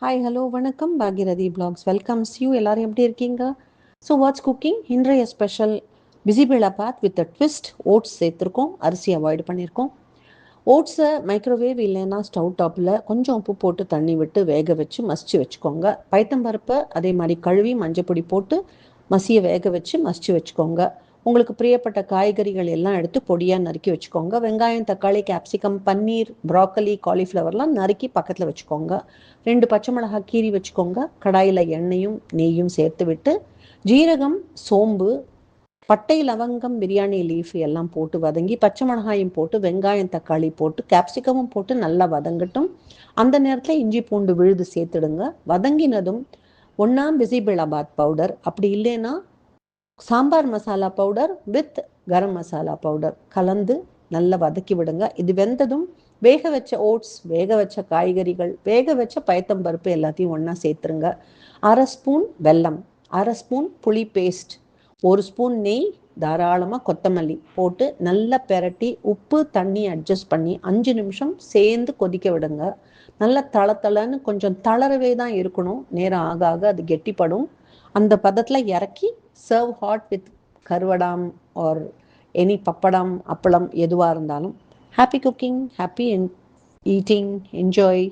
Hi hello வணக்கம் Bhagirathi blocks welcomes you. எல்லாரும் எப்படி இருக்கீங்க? So what's cooking? இன்றைய special bisibelebath with a twist. Oats சேர்த்துருக்கோம், அரிசி அவாய்ட் பண்ணியிருக்கோம். ஓட்ஸை மைக்ரோவேவ் இல்லைன்னா ஸ்டவ் டாப்பில் கொஞ்சம் உப்பு போட்டு தண்ணி விட்டு வேக வச்சு மசிச்சு வச்சுக்கோங்க. பைத்தம்பருப்பை அதே மாதிரி கழுவி மஞ்சப்பொடி போட்டு மசிய வேக வச்சு மசிச்சு வச்சுக்கோங்க. உங்களுக்கு பிரியப்பட்ட காய்கறிகள் எல்லாம் எடுத்து பொடியாக நறுக்கி வச்சுக்கோங்க. வெங்காயம், தக்காளி, கேப்சிகம், பன்னீர், ப்ராக்கலி, காலிஃப்ளவர்லாம் நறுக்கி பக்கத்தில் வச்சுக்கோங்க. 2 பச்சை மிளகாய் கீரி வச்சுக்கோங்க. கடாயில் எண்ணெயும் நெய்யும் சேர்த்து விட்டு ஜீரகம், சோம்பு, பட்டை, லவங்கம், பிரியாணி லீஃப் எல்லாம் போட்டு வதங்கி பச்சை மிளகாயும் போட்டு வெங்காயம், தக்காளி போட்டு கேப்சிகமும் போட்டு நல்லா வதங்கட்டும். அந்த நேரத்தில் இஞ்சி பூண்டு விழுது சேர்த்துடுங்க. வதங்கினதும் ஒன்றா பிசிபேளாபாத் பவுடர், அப்படி இல்லைன்னா sambar masala powder with garam masala powder கலந்து நல்லா வதக்கி விடுங்க. இது வெந்ததும் வேக வச்ச ஓட்ஸ், வேக வச்ச காய்கறிகள், வேக வச்ச பயத்தம்பருப்பு எல்லாத்தையும் ஒன்றா சேர்த்துருங்க. 1/2 ஸ்பூன் வெல்லம், 1/2 ஸ்பூன் புளி பேஸ்ட், 1 ஸ்பூன் நெய், தாராளமாக கொத்தமல்லி போட்டு நல்லா பெரட்டி உப்பு தண்ணி அட்ஜஸ்ட் பண்ணி 5 நிமிஷம் சேர்ந்து கொதிக்க விடுங்க. நல்லா தளன்னு கொஞ்சம் தளரவே தான் இருக்கணும். நேரம் ஆக ஆக அது கெட்டிப்படும். அந்த பதத்தில் இறக்கி serve hot with karuvadam or any pappadam, அப்பளம் எதுவாக இருந்தாலும். Happy cooking, happy eating, enjoy.